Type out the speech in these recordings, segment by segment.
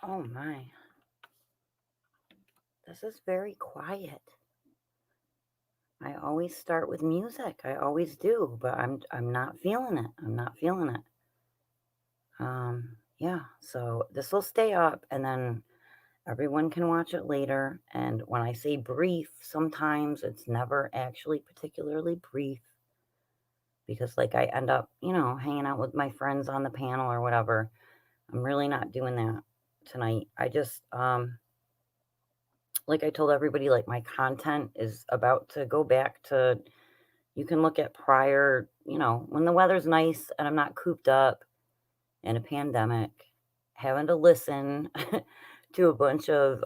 Oh my, this is very quiet. I always start with music. I always do, but I'm not feeling it. I'm not feeling it. Yeah, so this will stay up and then everyone can watch it later. And when I say brief, sometimes it's never actually particularly brief because like I end up, hanging out with my friends on the panel or whatever. I'm really not doing that tonight. I just like I told everybody, like my content is about to go back to you can look at prior, when the weather's nice and I'm not cooped up in a pandemic, having to listen to a bunch of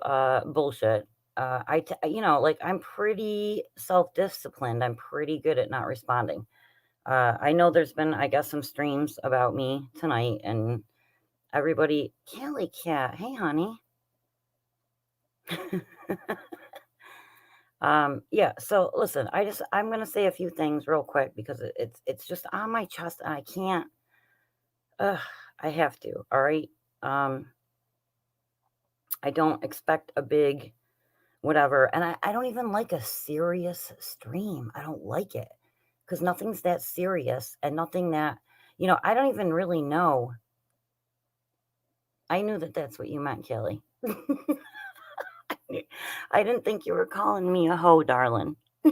bullshit. Like I'm pretty self disciplined. I'm pretty good at not responding. I know there's been, I guess, some streams about me tonight, and everybody, Kelly Cat, hey, honey. Yeah, so listen, I'm gonna say a few things real quick because it's just on my chest and I can't. Ugh, I have to. All right. Um, I don't expect a big whatever, and I don't even like a serious stream. I don't like it because nothing's that serious and nothing that I don't even really know. I knew that that's what you meant, Kelly. I didn't think you were calling me a hoe, darling. I,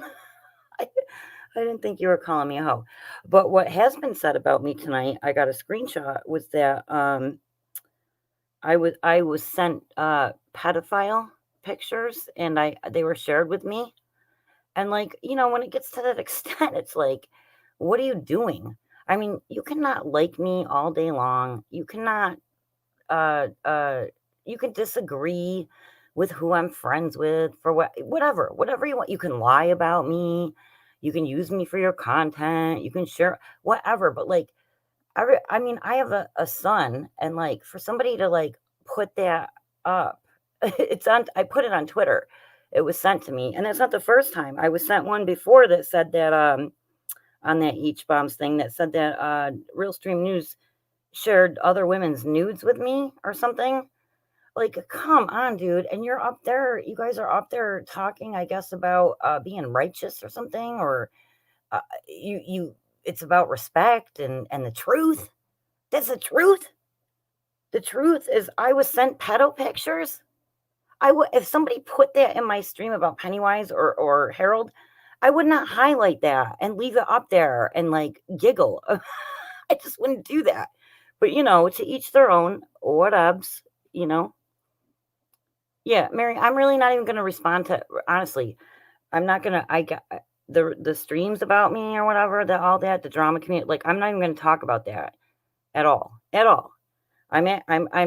I didn't think you were calling me a hoe. But what has been said about me tonight, I got a screenshot, was that I was sent pedophile pictures and they were shared with me. And like, when it gets to that extent, it's like, what are you doing? I mean, you cannot like me all day long. You cannot uh uh you can disagree with who I'm friends with for whatever you want. You can lie about me. You can use me for your content. You can share whatever. But like, I mean, I have a son, and like for somebody to like put that up, I put it on Twitter. It was sent to me, and that's not the first time. I was sent one before that said that on that Each Bombs thing that said that Real Stream News shared other women's nudes with me or something. Like, come on, dude. And you're up there, you guys are up there talking, I guess, about being righteous or something, or uh, you it's about respect and the truth. That's the truth. The truth is I was sent pedo pictures. I would if somebody put that in my stream about Pennywise or Harold, I would not highlight that and leave it up there and like giggle. I just wouldn't do that. But to each their own. Whatevs, you know. Yeah, Mary, I'm really not even gonna respond to honestly. I'm not gonna I got the streams about me or whatever, all that, the drama community, like I'm not even gonna talk about that at all. At all. I'm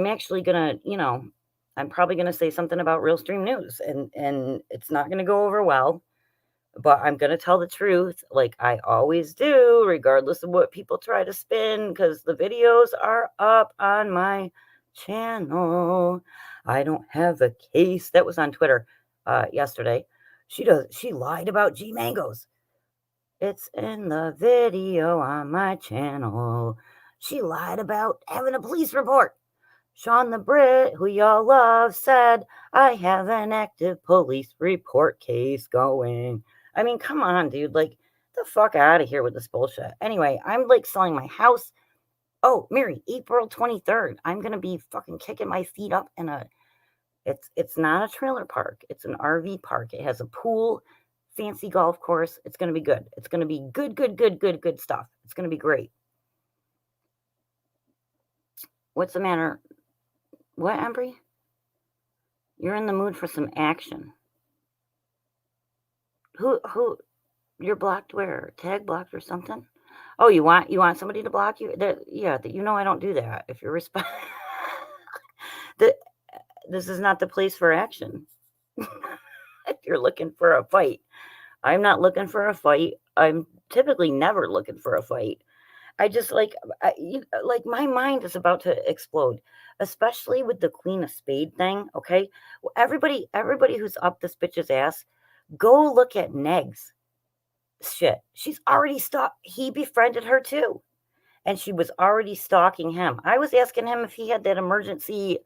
actually gonna, I'm probably gonna say something about Real Stream News and it's not gonna go over well, but I'm gonna tell the truth like I always do, regardless of what people try to spin, because the videos are up on my channel. I don't have a case. That was on Twitter yesterday. She lied about G Mangoes. It's in the video on my channel. She lied about having a police report. Sean the Brit, who y'all love, said, I have an active police report case going. I mean, come on, dude. Like, the fuck out of here with this bullshit. Anyway, I'm like selling my house. Oh, Mary, April 23rd. I'm gonna be fucking kicking my feet up in a it's not a trailer park. It's an RV park. It has a pool, fancy golf course. It's gonna be good. It's gonna be good, good, good, good, good stuff. It's gonna be great. What's the matter? What, Embry? You're in the mood for some action. Who you're blocked where? Tag blocked or something? Oh, you want somebody to block you? Yeah, I don't do that. If you're the this is not the place for action. If you're looking for a fight. I'm not looking for a fight. I'm typically never looking for a fight. I just like my mind is about to explode, especially with the Queen of Spade thing. Okay, well, everybody who's up this bitch's ass, go look at Negs shit. She's already stalked. He befriended her too, and she was already stalking him. I was asking him if he had that emergency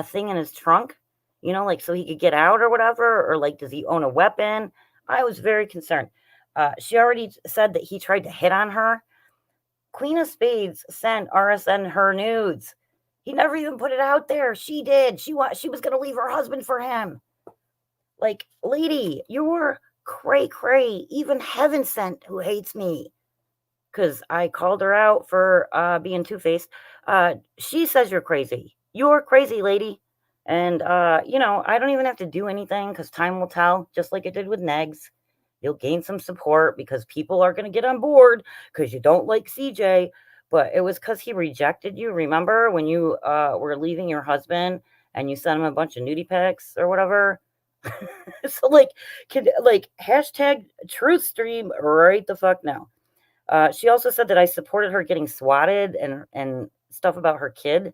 thing in his trunk? Like so he could get out or whatever, or like does he own a weapon? I was very concerned. She already said that he tried to hit on her. Queen of Spades sent RSN her nudes. He never even put it out there. She did. She was gonna leave her husband for him. Like, lady, you're cray cray. Even heaven sent who hates me. Because I called her out for being two-faced. She says you're crazy. You're crazy, lady. And I don't even have to do anything because time will tell, just like it did with Negs. You'll gain some support because people are going to get on board because you don't like CJ. But it was because he rejected you. Remember when you were leaving your husband and you sent him a bunch of nudie pics or whatever? So, hashtag truth stream right the fuck now. She also said that I supported her getting swatted and stuff about her kid.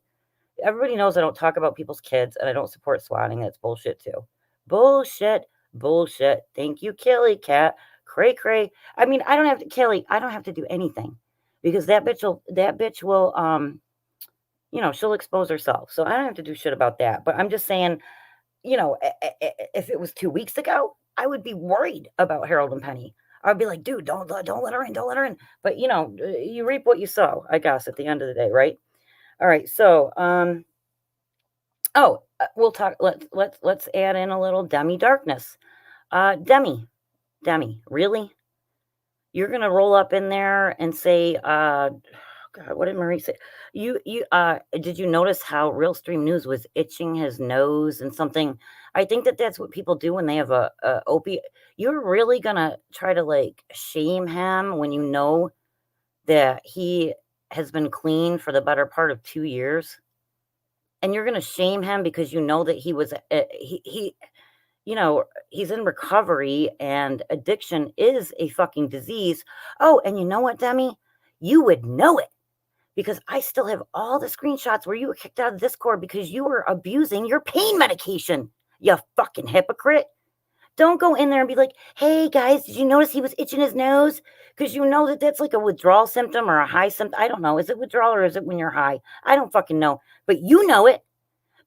Everybody knows I don't talk about people's kids and I don't support swatting. That's bullshit too. Bullshit, bullshit. Thank you, Kelly Cat. Cray cray. I mean, I don't have to Kelly. I don't have to do anything because that bitch will she'll expose herself. So I don't have to do shit about that. But I'm just saying, if it was 2 weeks ago, I would be worried about Harold and Penny. I'd be like, dude, don't let her in, don't let her in. But you reap what you sow, I guess, at the end of the day, right? All right, so we'll talk. Let's add in a little Demi darkness. Demi, really? You're gonna roll up in there and say, God, what did Marie say? Did you notice how Real Stream News was itching his nose and something? I think that's what people do when they have a opiate. You're really gonna try to like shame him when you know that he has been clean for the better part of 2 years, and you're gonna shame him because you know that he was he's in recovery and addiction is a fucking disease. Oh, and you know what, Demi? You would know it because I still have all the screenshots where you were kicked out of Discord because you were abusing your pain medication. You fucking hypocrite. Don't go in there and be like, hey guys, did you notice he was itching his nose? Because you know that that's like a withdrawal symptom or a high symptom. I don't know. Is it withdrawal or is it when you're high? I don't fucking know. But you know it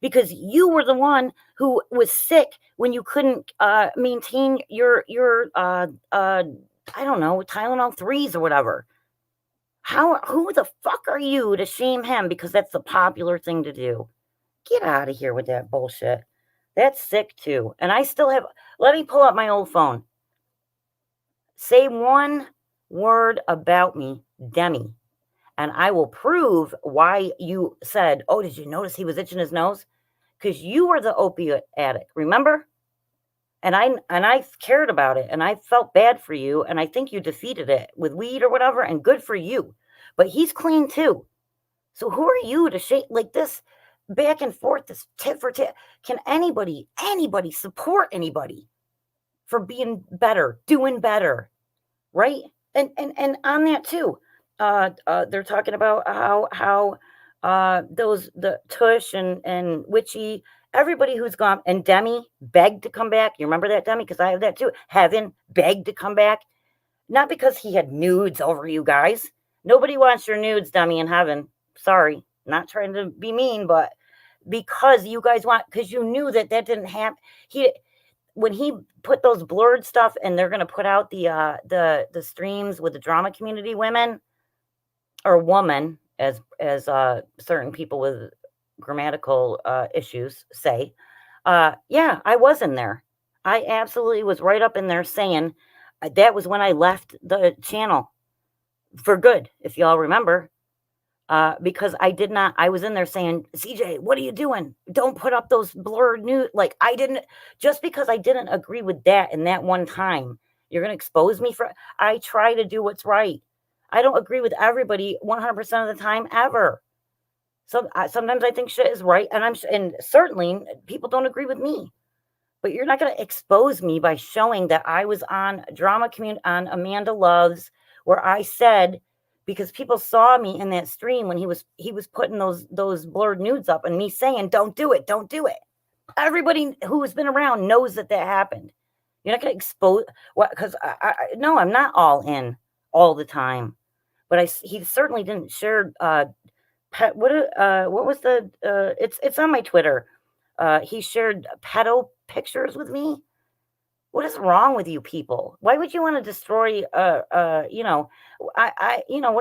because you were the one who was sick when you couldn't maintain your I don't know, Tylenol 3s or whatever. Who the fuck are you to shame him because that's the popular thing to do? Get out of here with that bullshit. That's sick too. And I still have, let me pull up my old phone. Say one word about me, Demi, and I will prove why you said, oh, did you notice he was itching his nose? Because you were the opiate addict, remember? And I cared about it and I felt bad for you and I think you defeated it with weed or whatever and good for you. But he's clean too. So who are you to shake like this back and forth, this tit for tat? Can anybody support anybody for being better, doing better, right? And on that too, they're talking about how the Tush and Witchy, everybody who's gone, and Demi begged to come back. You remember that, Demi? Because I have that too. Heaven begged to come back, not because he had nudes over you guys. Nobody wants your nudes, Demi, in heaven. Sorry, not trying to be mean, but because you guys because you knew that didn't happen. When he put those blurred stuff and they're going to put out the streams with the drama community women or woman, as certain people with grammatical issues say, yeah, I was in there. I absolutely was right up in there saying that was when I left the channel for good, if y'all remember. Because I was in there saying, CJ, what are you doing? Don't put up those blurred news. Like just because I didn't agree with that in that one time, you're going to expose me I try to do what's right. I don't agree with everybody 100% of the time ever. So sometimes I think shit is right. And certainly people don't agree with me, but you're not going to expose me by showing that I was on drama community on Amanda Loves, where I said, because people saw me in that stream when he was putting those blurred nudes up and me saying, don't do it. Everybody who has been around knows that happened. You're not going to expose what, because no, I'm not all in all the time, but he certainly didn't share what was the it's on my Twitter he shared pedo pictures with me. What is wrong with you people? Why would you want to destroy, what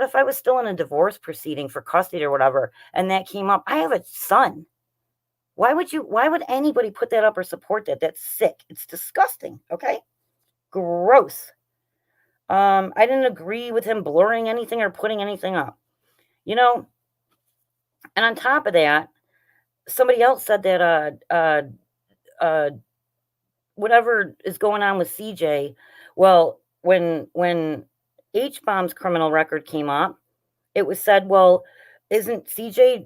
if I was still in a divorce proceeding for custody or whatever, and that came up? I have a son. Why would anybody put that up or support that? That's sick. It's disgusting. Okay. Gross. I didn't agree with him blurring anything or putting anything up, you know, and on top of that, somebody else said that, uh, whatever is going on with CJ, well, when H bomb's criminal record came up, it was said, well, isn't CJ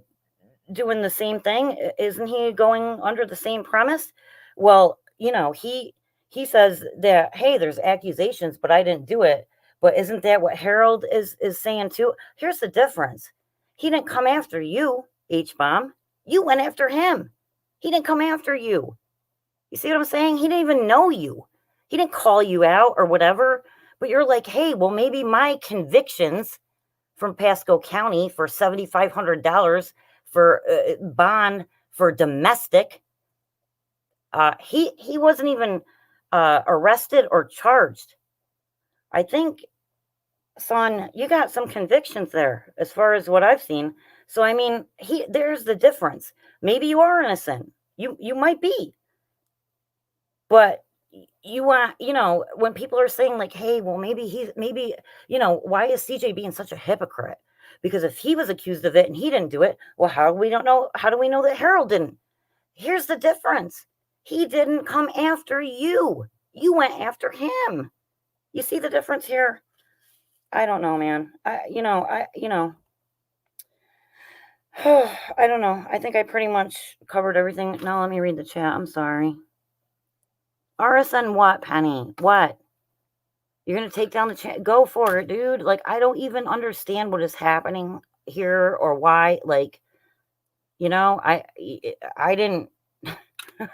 doing the same thing? Isn't he going under the same premise? Well, he says that, hey, there's accusations, but I didn't do it. But isn't that what Harold is saying too? Here's the difference. He didn't come after you, H bomb. You went after him. He didn't come after you. You see what I'm saying? He didn't even know you. He didn't call you out or whatever. But you're like, hey, well, maybe my convictions from Pasco County for $7,500 for bond for domestic. He wasn't even arrested or charged. I think, son, you got some convictions there as far as what I've seen. So I mean, there's the difference. Maybe you are innocent. You might be. But you want, when people are saying like, hey, well, maybe, why is CJ being such a hypocrite? Because if he was accused of it and he didn't do it, well, how do we know that Harold didn't? Here's the difference. He didn't come after you. You went after him. You see the difference here? I don't know, man. I don't know. I think I pretty much covered everything. Now let me read the chat. I'm sorry. RSN what, Penny? What? You're going to take down the chat? Go for it, dude. Like, I don't even understand what is happening here or why. Like, I didn't, I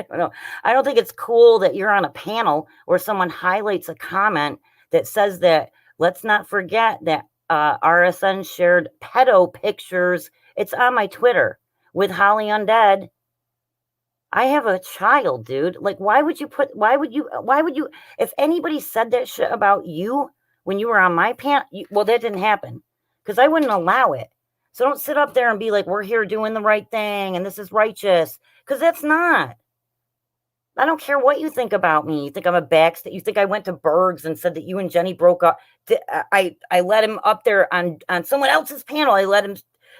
don't know. I don't think it's cool that you're on a panel where someone highlights a comment that says that, let's not forget that RSN shared pedo pictures. It's on my Twitter with Holly Undead. I have a child, dude. Like, why would you, if anybody said that shit about you when you were on my panel, well, that didn't happen because I wouldn't allow it. So don't sit up there and be like, we're here doing the right thing and this is righteous, because that's not. I don't care what you think about me. You think I'm a backstab? You think I went to Berg's and said that you and Jenny broke up? I let him up there on someone else's panel. I let him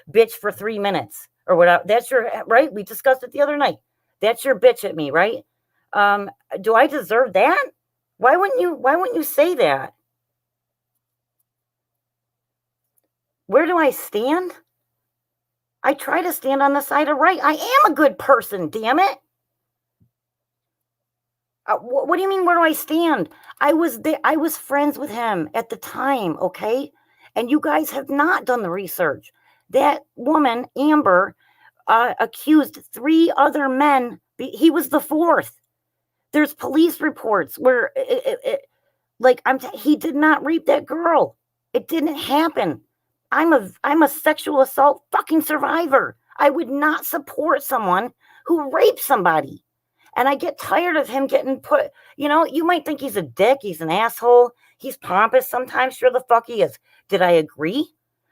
bitch for 3 minutes or whatever. That's your right. We discussed it the other night. That's your bitch at me, right? Do I deserve that? Why wouldn't you say that? Where do I stand? I try to stand on the side of right. I am a good person, damn it. What do you mean, where do I stand? I was friends with him at the time, okay? And you guys have not done the research. That woman, Amber, accused 3 other men. He was the 4th. There's police reports where he did not rape that girl. It didn't happen. I'm a sexual assault fucking survivor. I would not support someone who raped somebody. And I get tired of him getting put, you might think he's a dick. He's an asshole. He's pompous sometimes. Sure the fuck he is. Did I agree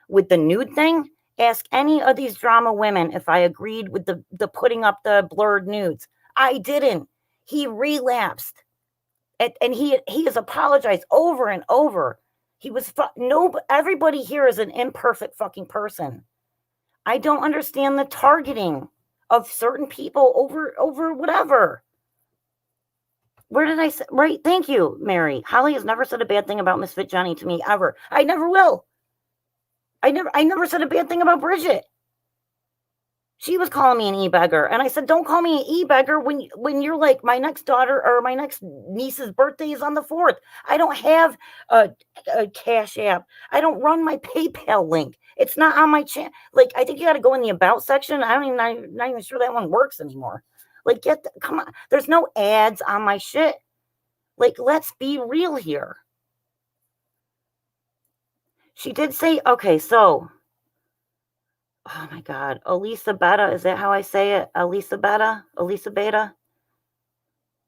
with the nude thing? Ask any of these drama women if I agreed with the putting up the blurred nudes. I didn't. He relapsed. And he has apologized over and over. He was everybody here is an imperfect fucking person. I don't understand the targeting of certain people over whatever. Where did I say? Right. Thank you, Mary. Holly has never said a bad thing about Misfit Johnny to me ever. I never will. I never said a bad thing about Bridget. She was calling me an e-beggar. And I said, don't call me an e-beggar when you're like, my next daughter or my next niece's birthday is on the 4th. I don't have a Cash App. I don't run my PayPal link. It's not on my channel. Like, I think you got to go in the about section. I'm not even sure that one works anymore. Like, come on. There's no ads on my shit. Like, let's be real here. She did say, okay, so Oh my God. Elisa Beta. Is that how I say it? Elisa Beta? Elisa Beta?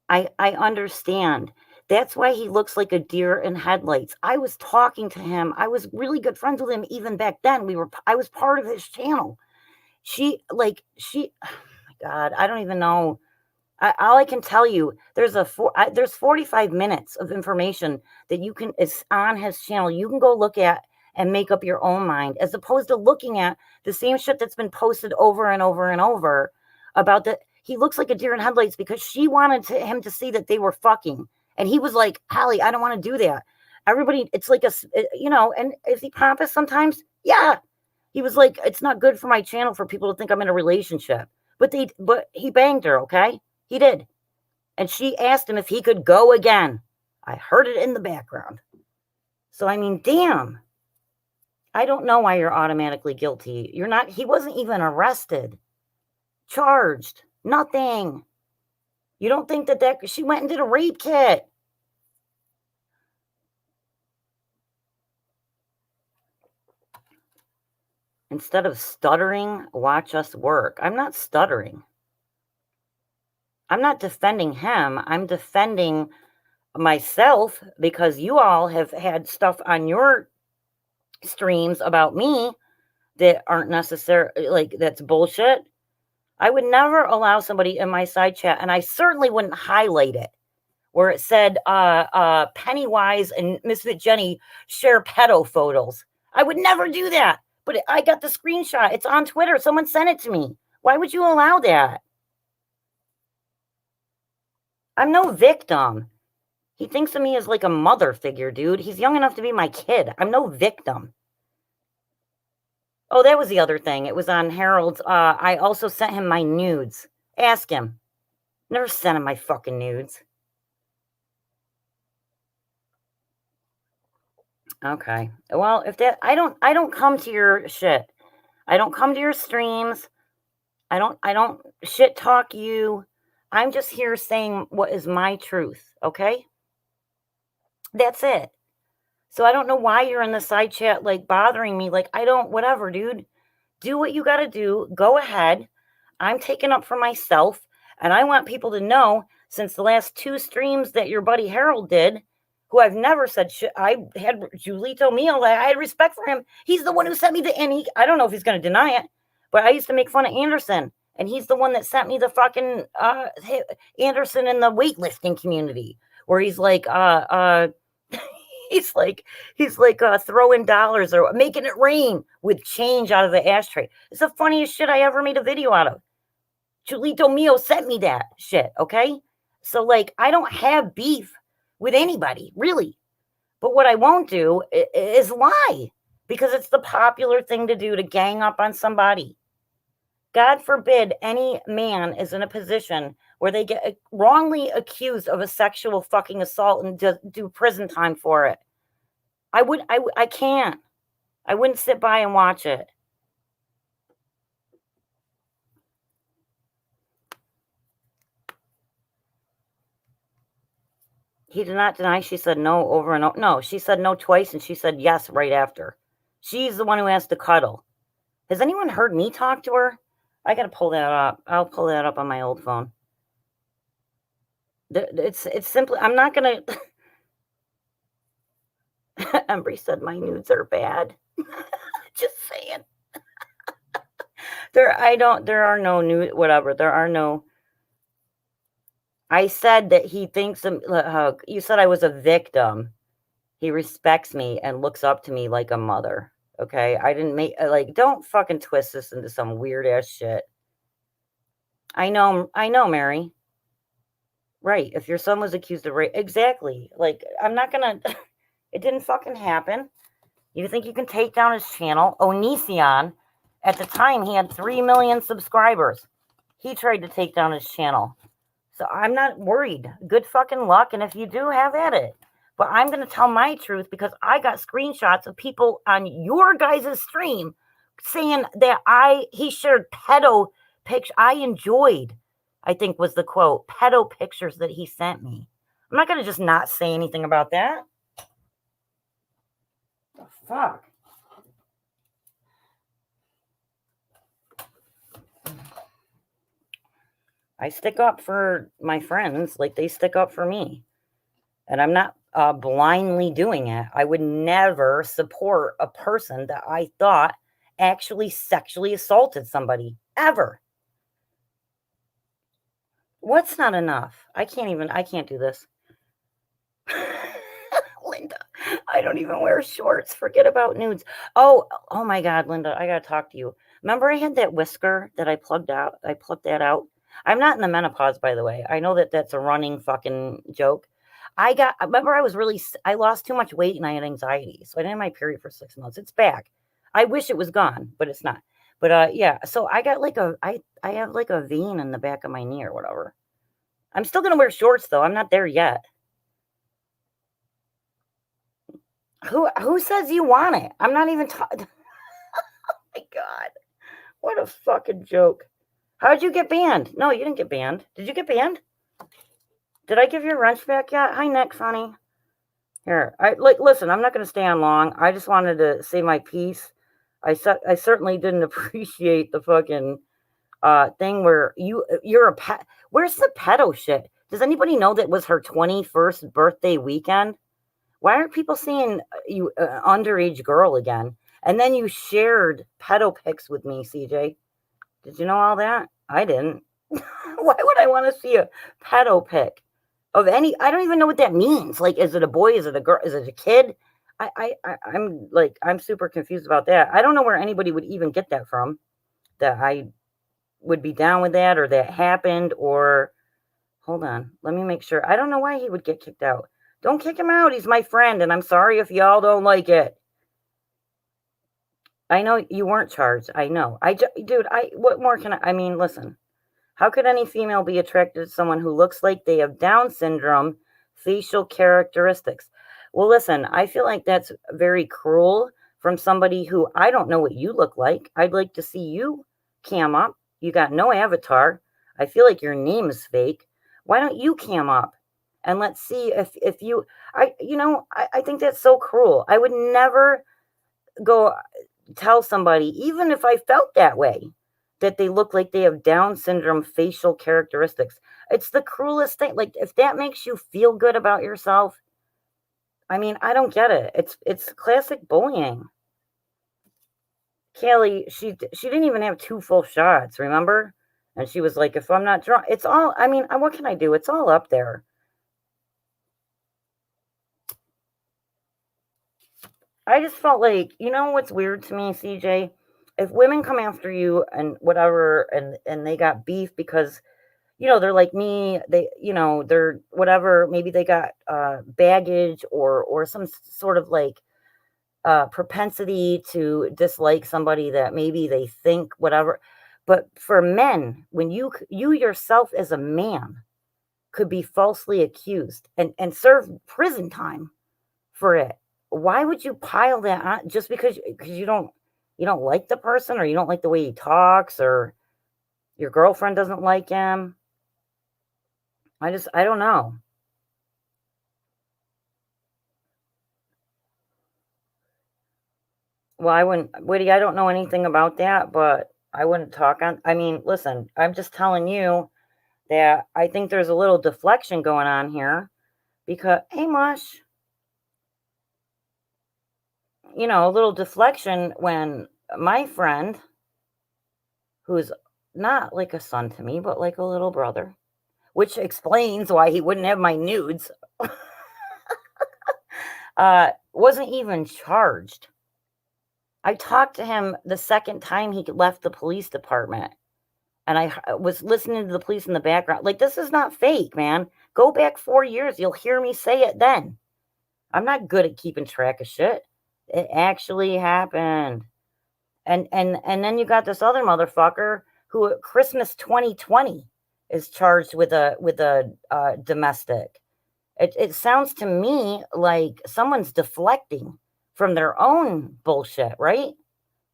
I understand. That's why he looks like a deer in headlights. I was talking to him. I was really good friends with him even back then. I was part of his channel. Oh my God, I don't even know. All I can tell you, there's 45 minutes of information that it's on his channel. You can go look at and make up your own mind, as opposed to looking at the same shit that's been posted over and over and over about that. He looks like a deer in headlights because she wanted him to see that they were fucking. And he was like, Holly, I don't want to do that. Everybody, it's like and is he pompous sometimes? Yeah. He was like, it's not good for my channel for people to think I'm in a relationship. But he banged her, okay? He did. And she asked him if he could go again. I heard it in the background. So, I mean, damn. I don't know why you're automatically guilty. He wasn't even arrested, charged, nothing. You don't think that she went and did a rape kit. Instead of stuttering, watch us work. I'm not stuttering. I'm not defending him. I'm defending myself because you all have had stuff on your streams about me that aren't necessary, like that's bullshit. I would never allow somebody in my side chat, and I certainly wouldn't highlight it where it said Pennywise and Misfit Jenny share pedo photos. I would never do that. But I got the screenshot. It's on Twitter. Someone sent it to me. Why would you allow that? I'm no victim. He thinks of me as like a mother figure, dude. He's young enough to be my kid. I'm no victim. Oh, that was the other thing. It was on Harold's. I also sent him my nudes. Ask him. Never sent him my fucking nudes. Okay. Well, I don't come to your shit. I don't come to your streams. I don't shit talk you. I'm just here saying what is my truth, okay? That's it. So I don't know why you're in the side chat like bothering me. Like, whatever, dude. Do what you got to do. Go ahead. I'm taking up for myself. And I want people to know, since the last 2 streams that your buddy Harold did, who I've never said shit. I had Julito Mio. I had respect for him. He's the one who sent me I don't know if he's going to deny it, but I used to make fun of Anderson. And he's the one that sent me the fucking Anderson in the weightlifting community, where he's like, he's like throwing dollars or making it rain with change out of the ashtray. It's the funniest shit I ever made a video out of. Chulito Mio sent me that shit, okay? So, like, I don't have beef with anybody, really. But what I won't do is lie, because it's the popular thing to do, to gang up on somebody. God forbid any man is in a position where they get wrongly accused of a sexual fucking assault and do prison time for it. I can't. I wouldn't sit by and watch it. He did not deny. She said no over and over. No, she said no twice, and she said yes right after. She's the one who has to cuddle. Has anyone heard me talk to her? I got to pull that up. I'll pull that up on my old phone. It's simply, I'm not going to. Embry said my nudes are bad. Just saying. There are no nude, whatever. There are no. I said that he thinks, you said I was a victim. He respects me and looks up to me like a mother. Okay. I didn't don't fucking twist this into some weird ass shit. I know, Mary. Right. If your son was accused of rape, exactly. Like, I'm not gonna, it didn't fucking happen. You think you can take down his channel? Onision, at the time, he had 3 million subscribers. He tried to take down his channel. So I'm not worried. Good fucking luck. And if you do, have at it. But I'm going to tell my truth, because I got screenshots of people on your guys' stream saying that he shared pedo pictures. I enjoyed, I think was the quote, pedo pictures that he sent me. I'm not going to just not say anything about that. The fuck? I stick up for my friends like they stick up for me. And I'm not blindly doing it. I would never support a person that I thought actually sexually assaulted somebody ever. What's not enough? I can't do this. Linda, I don't even wear shorts. Forget about nudes. Oh my God, Linda, I gotta talk to you. Remember I had that whisker that I plugged out? I plucked that out. I'm not in the menopause, by the way. I know that that's a running fucking joke. I remember I lost too much weight and I had anxiety. So I didn't have my period for 6 months. It's back. I wish it was gone, but it's not. But yeah, so I got I have like a vein in the back of my knee or whatever. I'm still gonna wear shorts though. I'm not there yet. Who says you want it? I'm not even talking. Oh my God. What a fucking joke. How'd you get banned? No, you didn't get banned. Did you get banned? Did I give your wrench back yet? Hi, Nick, honey. Here, listen, I'm not going to stay on long. I just wanted to say my piece. I certainly didn't appreciate the fucking thing where you're a pet. Where's the pedo shit? Does anybody know that was her 21st birthday weekend? Why are people seeing you underage girl again? And then you shared pedo pics with me, CJ. Did you know all that? I didn't. Why would I want to see a pedo pic of any? I don't even know what that means. Like, is it a boy? Is it a girl? Is it a kid? I'm super confused about that. I don't know where anybody would even get that from. That I would be down with that, or that happened, or hold on, let me make sure. I don't know why he would get kicked out. Don't kick him out. He's my friend, and I'm sorry if y'all don't like it. I know you weren't charged. I know. Dude, what more can I mean, listen. How could any female be attracted to someone who looks like they have Down syndrome facial characteristics? Well, listen, I feel like that's very cruel from somebody who I don't know what you look like. I'd like to see you cam up. You got no avatar. I feel like your name is fake. Why don't you cam up? And let's see if you I think that's so cruel. I would never go tell somebody, even if I felt that way, that they look like they have Down syndrome facial characteristics. It's the cruelest thing. Like, if that makes you feel good about yourself, I mean, I don't get it. It's classic bullying. Kelly, she didn't even have 2 full shots, remember? And she was like, if I'm not drunk, it's all, I mean, what can I do? It's all up there. I just felt like, you know what's weird to me, CJ? If women come after you and whatever, and they got beef because, they're like me, they're whatever, maybe they got baggage or some sort of like propensity to dislike somebody that maybe they think whatever. But for men, when you yourself as a man could be falsely accused and serve prison time for it, why would you pile that on just because you don't like the person, or you don't like the way he talks, or your girlfriend doesn't like him? I don't know. Well, I wouldn't, Woody, I don't know anything about that, but I wouldn't talk on. I mean, listen, I'm just telling you that I think there's a little deflection going on here because, hey, Mush, a little deflection when my friend, who's not like a son to me, but like a little brother, which explains why he wouldn't have my nudes, wasn't even charged. I talked to him the second time he left the police department, and I was listening to the police in the background. Like, this is not fake, man. Go back 4 years. You'll hear me say it then. I'm not good at keeping track of shit. It actually happened. And then you got this other motherfucker who at Christmas 2020 is charged with a domestic. It sounds to me like someone's deflecting from their own bullshit, right?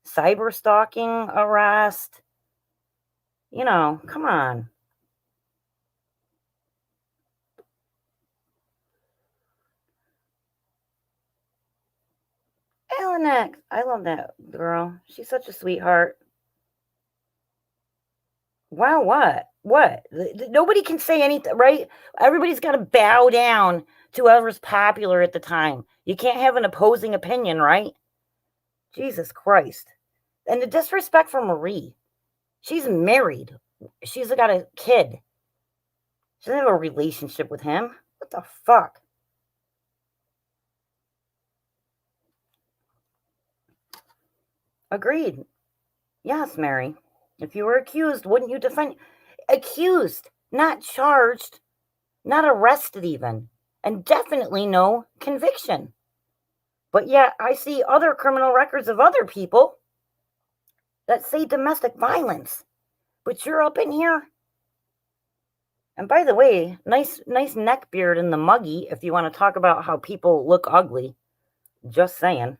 Cyber stalking arrest. Come on. Elenex, I love that girl. She's such a sweetheart. Wow, what? What? Nobody can say anything, right? Everybody's got to bow down to whoever's popular at the time. You can't have an opposing opinion, right? Jesus Christ. And the disrespect for Marie. She's married. She's got a kid. She doesn't have a relationship with him. What the fuck? Agreed. Yes, Mary. If you were accused, wouldn't you defend? Accused, not charged, not arrested even, and definitely no conviction. But yet, I see other criminal records of other people that say domestic violence. But you're up in here. And by the way, nice neck beard in the muggy if you want to talk about how people look ugly. Just saying.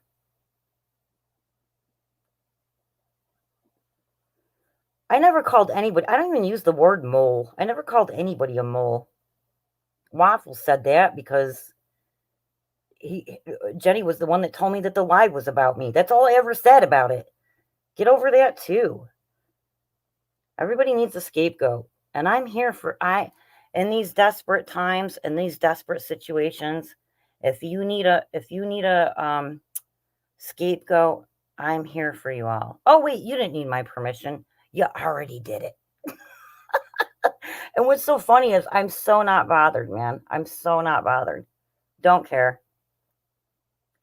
I never called anybody, I don't even use the word mole. I never called anybody a mole. Waffle said that because Jenny was the one that told me that the lie was about me. That's all I ever said about it. Get over that too. Everybody needs a scapegoat. And I'm here in these desperate times and these desperate situations, if you need a scapegoat, I'm here for you all. Oh wait, you didn't need my permission. You already did it. And what's so funny is I'm so not bothered, man. I'm so not bothered. Don't care.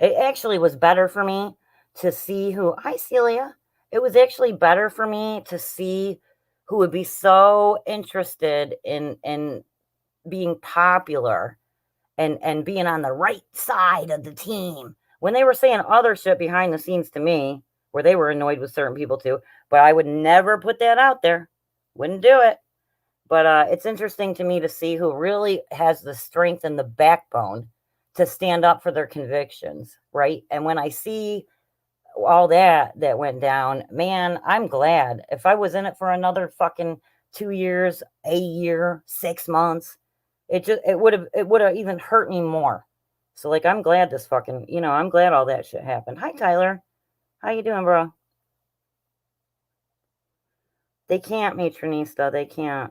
It actually was better for me to see hi Celia. It was actually better for me to see who would be so interested in being popular and being on the right side of the team when they were saying other shit behind the scenes to me where they were annoyed with certain people too, but I would never put that out there. Wouldn't do it. But it's interesting to me to see who really has the strength and the backbone to stand up for their convictions, right? And when I see all that went down, man, I'm glad. If I was in it for another fucking 2 years, a year, 6 months, it would have even hurt me more. So like I'm glad this fucking, I'm glad all that shit happened. Hi Tyler. How you doing, bro? They can't, Matronista. They can't.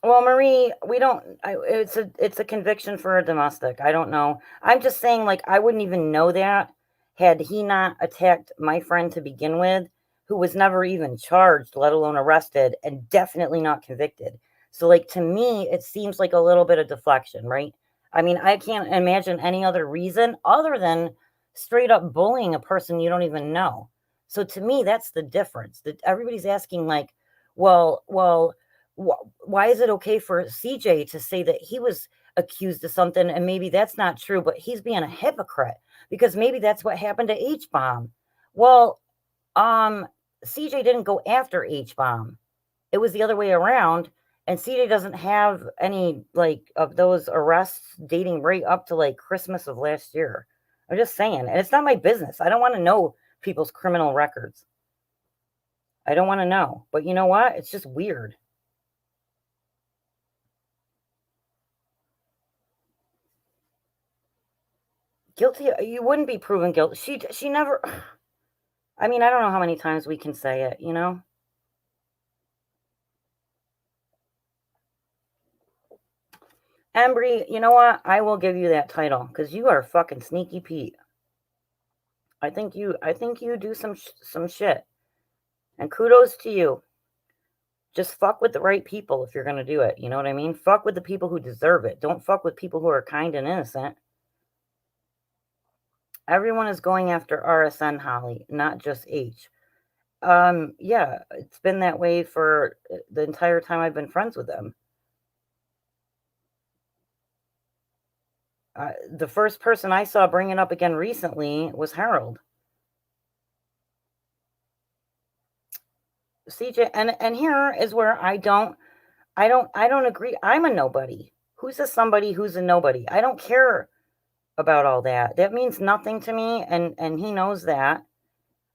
Well, Marie, we don't. It's a conviction for a domestic. I don't know. I'm just saying, like, I wouldn't even know that had he not attacked my friend to begin with, who was never even charged, let alone arrested, and definitely not convicted. So, like, to me, it seems like a little bit of deflection, right? I mean, I can't imagine any other reason other than straight up bullying a person you don't even know. So, to me, that's the difference. That everybody's asking, like, well why is it okay for CJ to say that he was accused of something and maybe that's not true, but he's being a hypocrite because maybe that's what happened to H bomb. Well, um, CJ didn't go after H bomb. It was the other way around. And CJ doesn't have any like of those arrests dating right up to like Christmas of last year. I'm just saying, and it's not my business. I don't want to know people's criminal records. I don't want to know. But you know what? It's just weird. Guilty, you wouldn't be proven guilty. She never I mean, I don't know how many times we can say it, you know? Embry, you know what? I will give you that title because you are fucking sneaky Pete. I think you do some shit. And kudos to you. Just fuck with the right people if you're gonna do it. You know what I mean? Fuck with the people who deserve it. Don't fuck with people who are kind and innocent. Everyone is going after RSN, Holly, not just H. Yeah, it's been that way for the entire time I've been friends with them. The first person I saw bring it up again recently was Harold. CJ, and here is where I don't agree. I'm a nobody. Who's a somebody who's a nobody? I don't care about all that. That means nothing to me, and he knows that.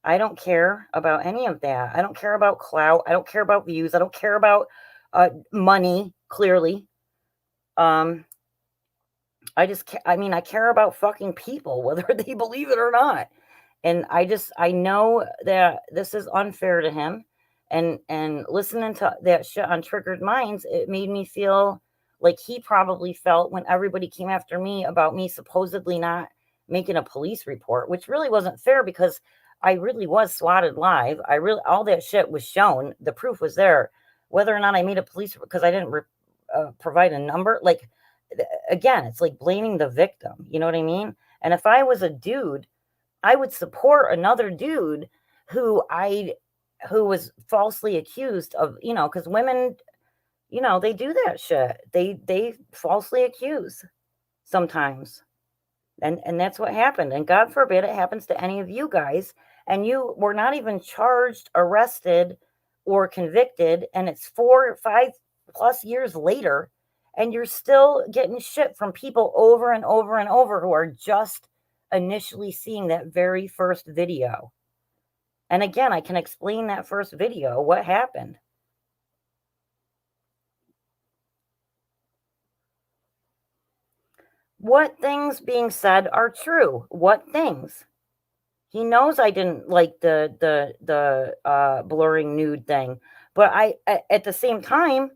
I don't care about any of that. I don't care about clout. I don't care about views. I don't care about money, clearly. I mean, I care about fucking people, whether they believe it or not. And I know that this is unfair to him. And listening to that shit on Triggered Minds, it made me feel like he probably felt when everybody came after me about me supposedly not making a police report, which really wasn't fair because I really was swatted live. I really, all that shit was shown. The proof was there. Whether or not I made a police, because I didn't provide a number, like, again, it's like blaming the victim. You know what I mean? And if I was a dude, I would support another dude who I who was falsely accused of, because women, they do that shit. They falsely accuse sometimes. And that's what happened. And God forbid it happens to any of you guys. And you were not even charged, arrested, or convicted. And it's 4 or 5+ years later. And you're still getting shit from people over and over and over who are just initially seeing that very first video. And again, I can explain that first video, what happened. What things being said are true? What things? He knows I didn't like the blurring nude thing, but at the same time,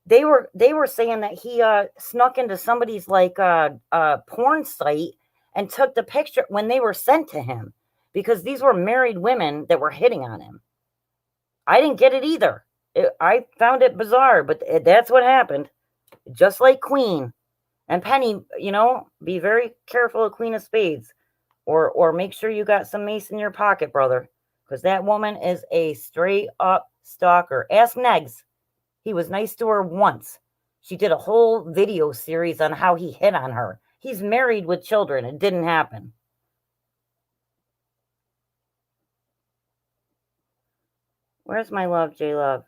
they were saying that he snuck into somebody's like porn site and took the picture when they were sent to him, because these were married women that were hitting on him. I didn't get it either. I found it bizarre, but that's what happened. Just like Queen and Penny, be very careful of Queen of Spades, or make sure you got some mace in your pocket, brother, because that woman is a straight up stalker. Ask Negs. He was nice to her once. She did a whole video series on how he hit on her. He's married with children. It didn't happen. Where's my love, J Love?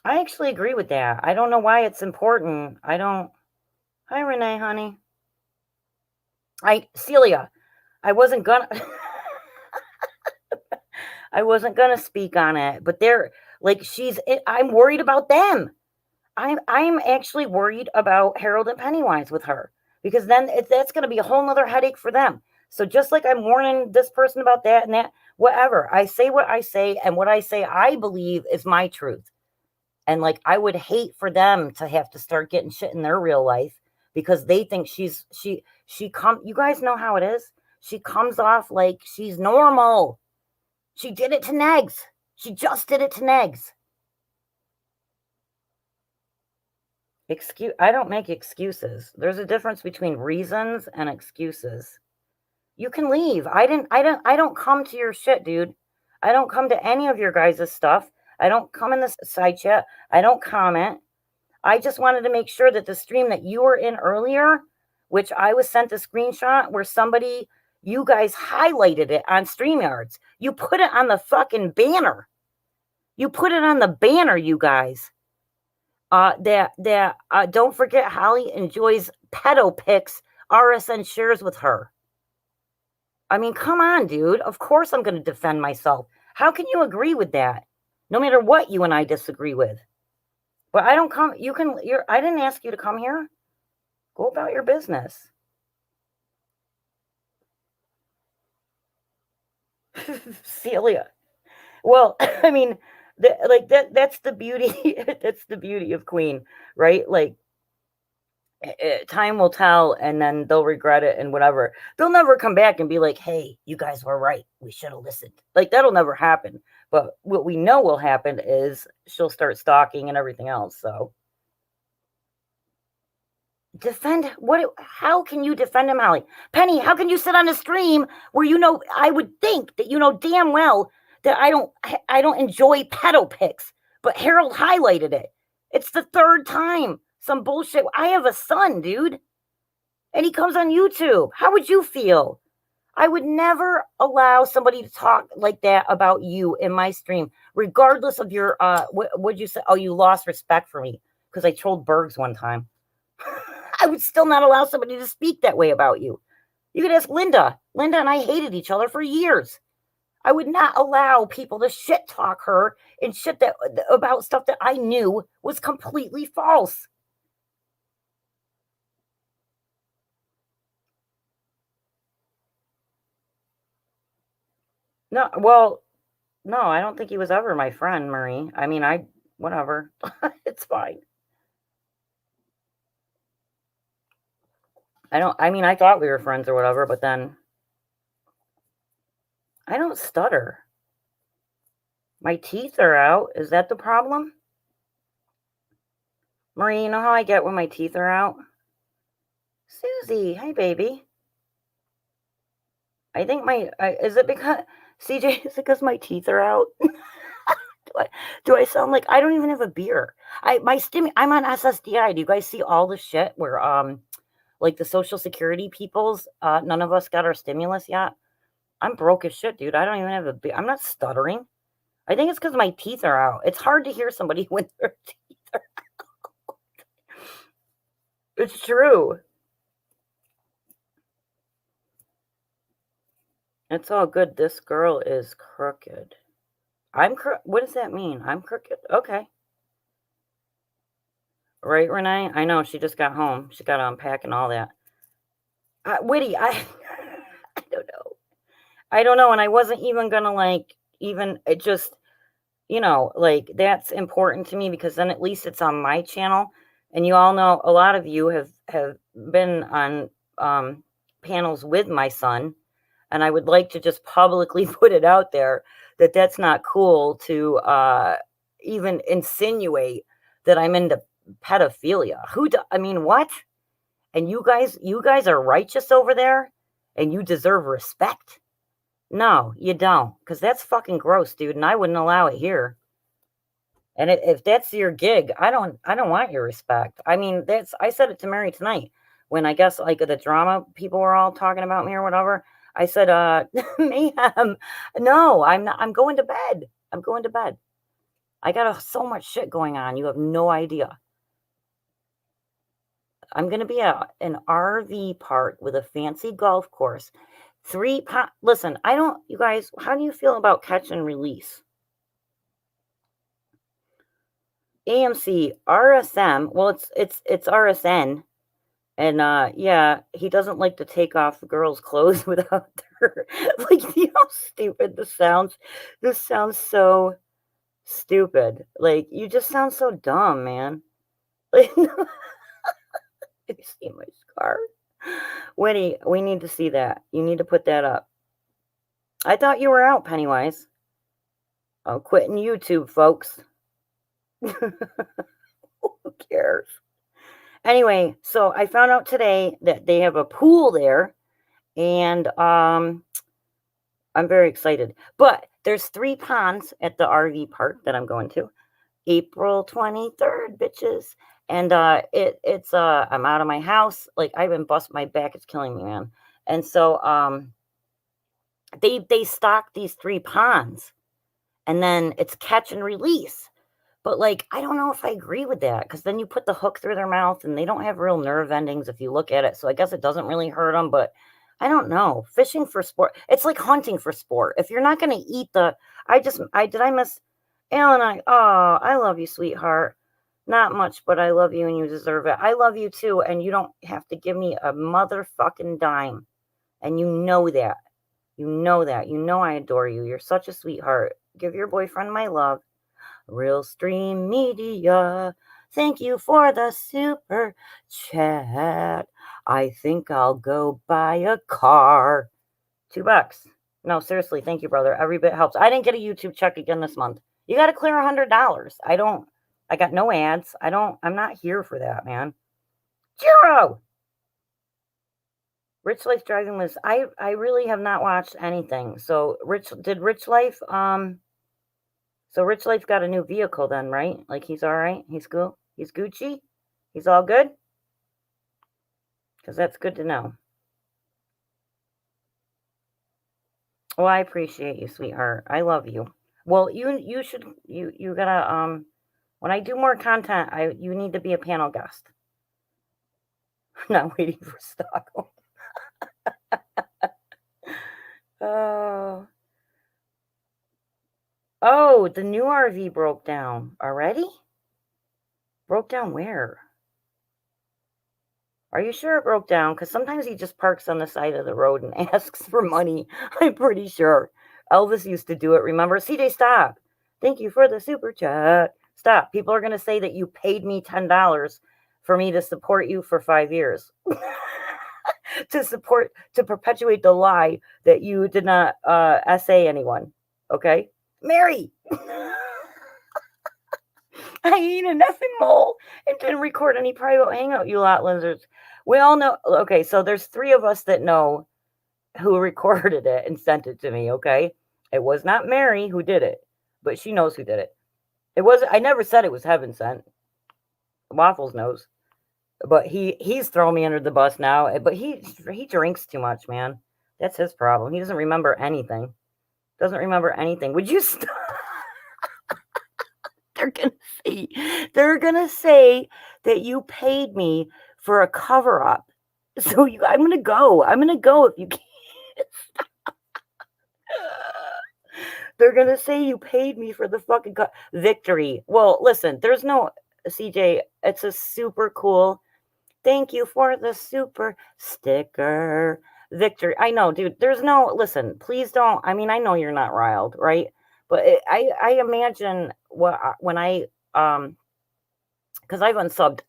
I actually agree with that. I don't know why it's important. I don't. Hi, Renee, honey. Celia, I wasn't gonna. I wasn't gonna speak on it, but they're like, I'm worried about them. I'm actually worried about Harold and Pennywise with her, because then that's going to be a whole nother headache for them. So just like I'm warning this person about that and that, whatever, I say what I say, and what I say I believe is my truth. And like, I would hate for them to have to start getting shit in their real life because they think you guys know how it is. She comes off like she's normal. She did it to Negs. She just did it to Negs. I don't make excuses. There's a difference between reasons and excuses. You can leave. I don't come to your shit, dude. I don't come to any of your guys' stuff. I don't come in this side chat. I don't comment. I just wanted to make sure that the stream that you were in earlier, which I was sent a screenshot where you guys highlighted it on StreamYards. You put it on the fucking banner. You put it on the banner, you guys. Don't forget Holly enjoys pedo pics RSN shares with her. I mean, come on, dude. Of course I'm going to defend myself. How can you agree with that? No matter what you and I disagree with. But I don't come. I didn't ask you to come here. Go about your business. Celia. Well, I mean, that's the beauty. That's the beauty of Queen, right? Like, time will tell, and then they'll regret it and whatever. They'll never come back and be like, hey, you guys were right. We should have listened. Like, that'll never happen. But what we know will happen is she'll start stalking and everything else. So how can you defend him, Holly? Penny, how can you sit on a stream where I would think that damn well that I don't enjoy pedo pics, but Harold highlighted it. It's the third time. Some bullshit. I have a son, dude. And he comes on YouTube. How would you feel? I would never allow somebody to talk like that about you in my stream, regardless of your, what'd you say? Oh, you lost respect for me because I trolled Bergs one time. I would still not allow somebody to speak that way about you. You could ask Linda. Linda and I hated each other for years. I would not allow people to shit talk her and shit about stuff that I knew was completely false. No, well, no, I don't think he was ever my friend, Marie. I mean, whatever. It's fine. I mean, I thought we were friends or whatever, but then I don't stutter. My teeth are out. Is that the problem? Marie, you know how I get when my teeth are out? Susie, hey, baby. I think is it because, CJ, is it because my teeth are out? I do I sound like I don't even have a beer. I'm on SSDI. Do you guys see all the shit where, like the Social Security peoples, none of us got our stimulus yet? I'm broke as shit, dude. I don't even have a beer. I'm not stuttering. I think it's because my teeth are out. It's hard to hear somebody when their teeth are. It's true. It's all good. This girl is crooked. What does that mean? I'm crooked? Okay. Right, Renee? I know, she just got home. She got to unpack and all that. Witty, I don't know. I don't know, and I wasn't even gonna, like, even it just like, that's important to me because then at least it's on my channel, and you all know a lot of you have been on, panels with my son, and I would like to just publicly put it out there that that's not cool to, even insinuate that I'm into pedophilia. I mean, what? And you guys are righteous over there, and you deserve respect? No, you don't, because that's fucking gross, dude, and I wouldn't allow it here. And if that's your gig, I don't want your respect. I mean, I said it to Mary tonight when I guess like the drama people were all talking about me or whatever. I said, mayhem. No, I'm not. I'm going to bed. I'm going to bed. I got so much shit going on. You have no idea. I'm going to be at an RV park with a fancy golf course. Listen, you guys, how do you feel about catch and release? AMC, RSM, well, it's RSN, and, yeah, he doesn't like to take off the girls' clothes without their like, you know how stupid this sounds? This sounds so stupid. Like, you just sound so dumb, man. Like, you see my scar? Winnie, we need to see that. You need to put that up. I thought you were out, Pennywise. I'm quitting YouTube, folks. Who cares? Anyway, so I found out today that they have a pool there, and I'm very excited. But there's 3 ponds at the RV park that I'm going to. April 23rd, bitches. And I'm out of my house. Like, I've been busting my back. It's killing me, man. And so they stock these 3 ponds, and then it's catch and release. But, like, I don't know if I agree with that, because then you put the hook through their mouth, and they don't have real nerve endings if you look at it, so I guess it doesn't really hurt them. But I don't know. Fishing for sport, it's like hunting for sport. If you're not gonna eat the I miss Alan? I love you, sweetheart. Not much, but I love you, and you deserve it. I love you too, and you don't have to give me a motherfucking dime, and you know that. You know that. You know I adore you. You're such a sweetheart. Give your boyfriend my love. Real Stream Media, thank you for the super chat. I think I'll go buy a car. $2. No, seriously, thank you, brother. Every bit helps. I didn't get a YouTube check again this month. You got to clear $100. I got no ads. I'm not here for that, man. 0. Rich Life Driving was, I really have not watched anything. So Rich Life, so Rich Life got a new vehicle then, right? Like, he's all right? He's cool? He's Gucci? He's all good? Because that's good to know. Well, I appreciate you, sweetheart. I love you. Well, you should you gotta when I do more content, you need to be a panel guest. I'm not waiting for Stockholm. Oh. Oh, the new RV broke down already? Broke down where? Are you sure it broke down? Because sometimes he just parks on the side of the road and asks for money. I'm pretty sure. Elvis used to do it, remember? CJ, stop. Thank you for the super chat. Stop. People are going to say that you paid me $10 for me to support you for 5 years. To perpetuate the lie that you did not essay anyone. Okay? Mary! I ain't an effing mole and didn't record any private hangout, you lot lizards. We all know. Okay, so there's 3 of us that know who recorded it and sent it to me, okay? It was not Mary who did it, but she knows who did it. It was I never said it was heaven sent. Waffles knows. But he's throwing me under the bus now, but he drinks too much, man. That's his problem. He doesn't remember anything. Doesn't remember anything. Would you stop? They're gonna say that you paid me for a cover up. So I'm gonna go. I'm gonna go if you can't. They're gonna say you paid me for the fucking victory. Well, listen, there's no CJ. It's a super cool. Thank you for the super sticker victory. I know, dude. There's no listen. Please don't. I mean, I know you're not riled, right? But I imagine when I because I've unsubbed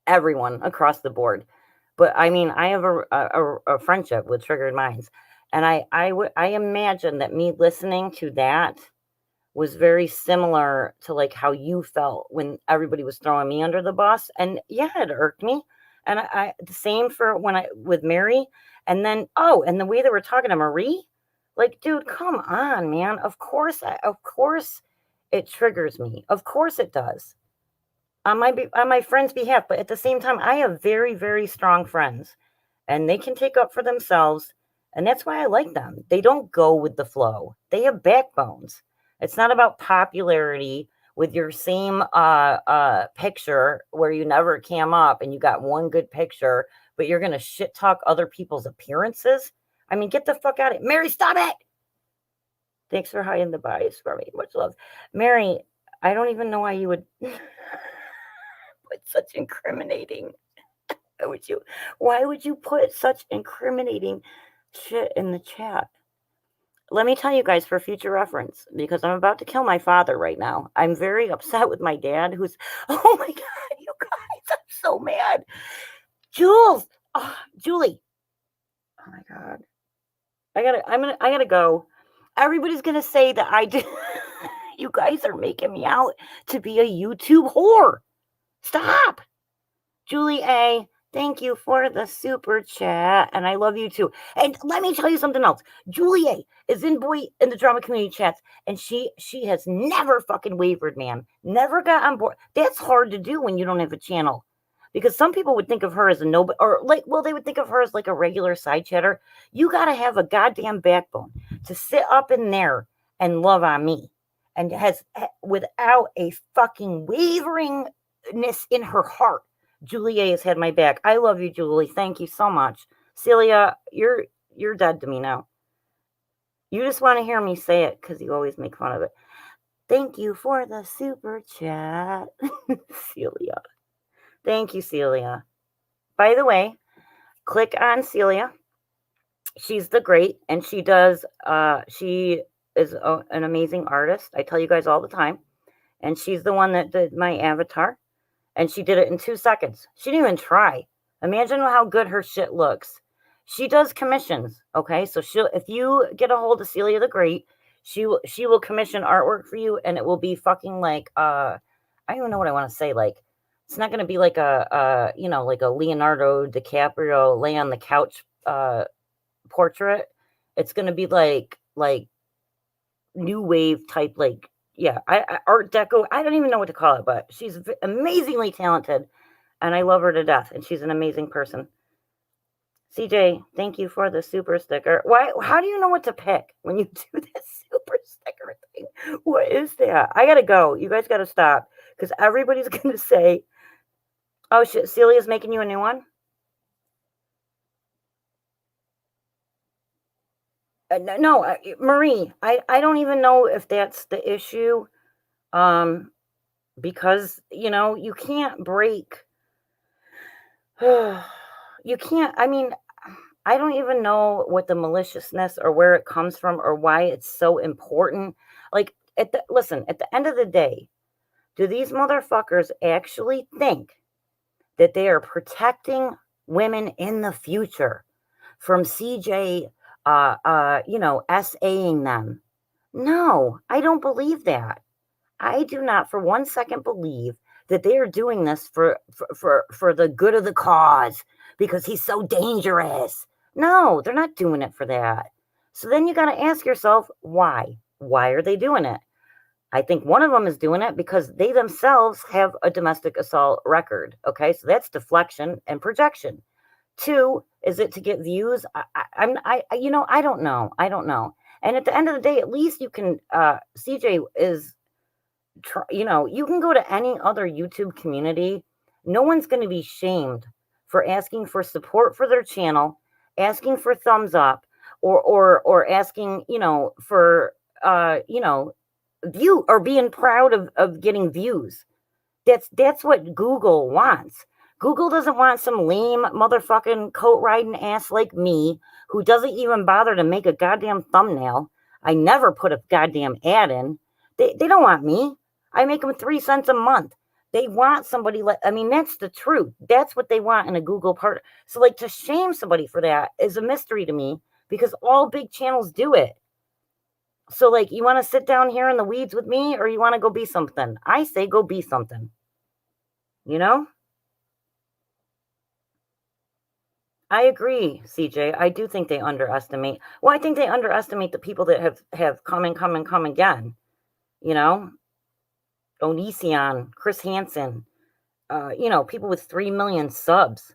everyone across the board. But I mean, I have a friendship with Triggered Minds, and I imagine that me listening to that was very similar to like how you felt when everybody was throwing me under the bus, and yeah, it irked me, and I the same for when I with Mary, and then and the way they were talking to Marie, like, dude, come on, man. Of course, it triggers me. Of course, it does on my friend's behalf, but at the same time, I have very, very strong friends, and they can take up for themselves, and that's why I like them. They don't go with the flow. They have backbones. It's not about popularity with your same picture where you never cam up and you got one good picture, but you're gonna shit talk other people's appearances. I mean, get the fuck out of it. Mary, stop it. Thanks for hiding the bias for me. Much love. Mary, I don't even know why you would put such incriminating. Why would you put such incriminating shit in the chat? Let me tell you guys for future reference, because I'm about to kill my father right now. I'm very upset with my dad, who's oh my god, you guys, I'm so mad. Jules, Julie. Oh my god. I gotta go. Everybody's gonna say that I did. You guys are making me out to be a YouTube whore. Stop. Julie A, thank you for the super chat, and I love you too. And let me tell you something else. Julie A is in the drama community chats, and she has never fucking wavered, man. Never got on board. That's hard to do when you don't have a channel, because some people would think of her as a no, or like, well, they would think of her as like a regular side chatter. You got to have a goddamn backbone to sit up in there and love on me, and has without a fucking waveringness in her heart. Julie A has had my back. I love you, Julie. Thank you so much. Celia, you're dead to me now. You just want to hear me say it because you always make fun of it. Thank you for the super chat. Celia. Thank you, Celia. By the way, click on Celia. She's the great, and she is an amazing artist. I tell you guys all the time. And she's the one that did my avatar. And she did it in 2 seconds. She didn't even try. Imagine how good her shit looks. She does commissions, okay? So if you get a hold of Celia the Great, she will commission artwork for you, and it will be fucking like I don't even know what I want to say. Like, it's not going to be like a like a Leonardo DiCaprio lay on the couch portrait. It's going to be like new wave type, like, yeah, art deco. I don't even know what to call it, but she's amazingly talented, and I love her to death, and she's an amazing person. CJ, thank you for the super sticker. Why? How do you know what to pick when you do this super sticker thing? What is that? I gotta go. You guys gotta stop, because everybody's gonna say, "Oh shit, Celia's making you a new one." No, Marie, I don't even know if that's the issue, because you can't break. You can't. I mean, I don't even know what the maliciousness or where it comes from or why it's so important. Like, listen, at the end of the day, do these motherfuckers actually think that they are protecting women in the future from CJ, SAing them? No, I don't believe that. I do not for 1 second believe that they are doing this for the good of the cause because he's so dangerous. No, they're not doing it for that. So then you got to ask yourself, why? Why are they doing it? I think one of them is doing it because they themselves have a domestic assault record. Okay, so that's deflection and projection. Two, is it to get views? I don't know. I don't know. And at the end of the day, at least you can. CJ is you can go to any other YouTube community. No one's going to be shamed for asking for support for their channel, asking for thumbs up, or asking, for view or being proud of getting views. That's what Google wants. Google doesn't want some lame motherfucking coat riding ass like me who doesn't even bother to make a goddamn thumbnail. I never put a goddamn ad in. They don't want me. I make them 3 cents a month. They want somebody that's the truth. That's what they want in a Google part. So like to shame somebody for that is a mystery to me because all big channels do it. So like you want to sit down here in the weeds with me or you want to go be something? I say go be something. You know? I agree, CJ. I do think they underestimate. Well, I think they underestimate the people that have come and come and come again. You know, Onision, Chris Hansen, people with 3 million subs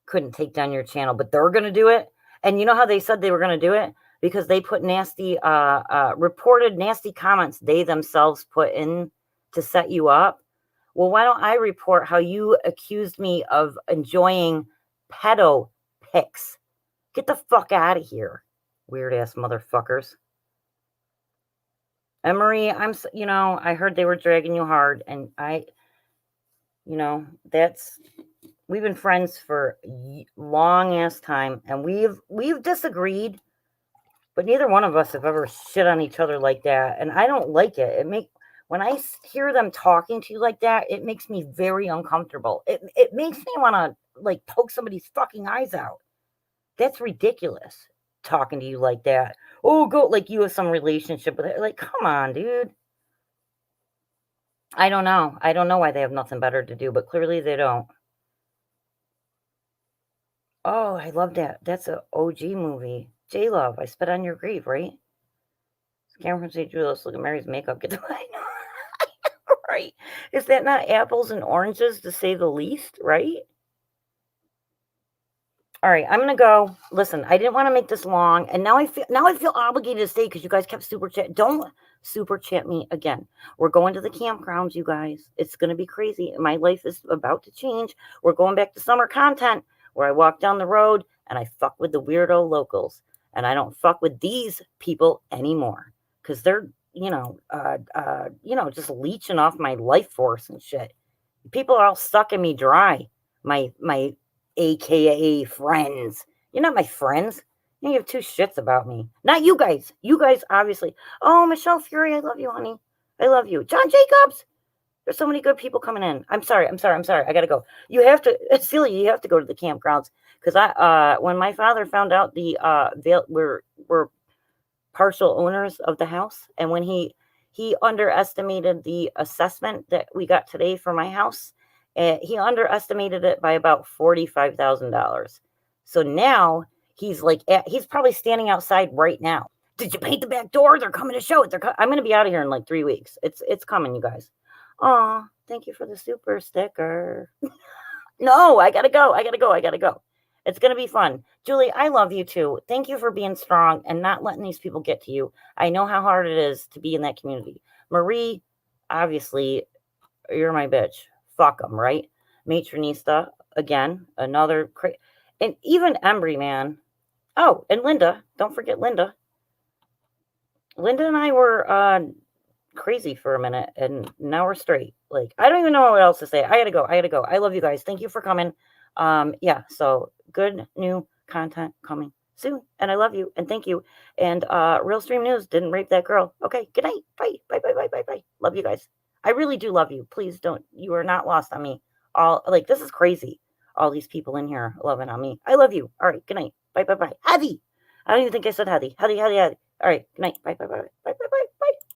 couldn't take down your channel, but they're going to do it. And you know how they said they were going to do it? Because they put reported nasty comments they themselves put in to set you up. Well, why don't I report how you accused me of enjoying pedo pics? Get the fuck out of here, weird ass motherfuckers. Emery, I heard they were dragging you hard, and we've been friends for long ass time, and we've disagreed, but neither one of us have ever shit on each other like that, and I don't like it. When I hear them talking to you like that, it makes me very uncomfortable. It makes me want to like poke somebody's fucking eyes out. That's ridiculous. Talking to you like that. Oh, go like you have some relationship with it. Like, come on, dude. I don't know. I don't know why they have nothing better to do, but clearly they don't. Oh, I love that. That's an OG movie. J-Love, I Spit on Your Grave, right? Cameron from St. Julius, look at Mary's makeup. Get the I know. Right. Is that not apples and oranges to say the least, right? All right, I'm gonna go. Listen, I didn't want to make this long, and now I feel obligated to stay because you guys kept super chat. Don't super chat me again. We're going to the campgrounds, you guys. It's gonna be crazy. My life is about to change. We're going back to summer content where I walk down the road and I fuck with the weirdo locals, and I don't fuck with these people anymore because they're just leeching off my life force and shit. People are all sucking me dry. My AKA friends. You're not my friends. You have two shits about me. Not you guys. You guys, obviously. Oh, Michelle Fury, I love you, honey. I love you. John Jacobs. There's so many good people coming in. I'm sorry. I gotta go. You have to, Celia, you have to go to the campgrounds. Because when my father found out we're partial owners of the house, and when he underestimated the assessment that we got today for my house, he underestimated it by about $45,000. So now he's he's probably standing outside right now. Did you paint the back door? They're coming to show it. I'm going to be out of here in like 3 weeks. It's coming, you guys. Oh, thank you for the super sticker. No, I gotta go. It's going to be fun. Julie, I love you too. Thank you for being strong and not letting these people get to you. I know how hard it is to be in that community. Marie, obviously, you're my bitch. Fuck them, right? Matronista, again, another. And even Embry, man. Oh, and Linda. Don't forget Linda. Linda and I were crazy for a minute, and now we're straight. Like, I don't even know what else to say. I gotta go. I love you guys. Thank you for coming. Yeah, so good new content coming soon. And I love you and thank you. And Real Stream News didn't rape that girl. Okay, good night. Bye. Bye. Bye. Bye. Bye. Bye. Love you guys. I really do love you. Please don't. You are not lost on me. All like this is crazy. All these people in here loving on me. I love you. All right. Good night. Bye. Bye. Bye. Hattie. I don't even think I said Hattie. Hattie. Hattie. Hattie. All right. Good night. Bye. Bye. Bye. Bye. Bye. Bye. Bye.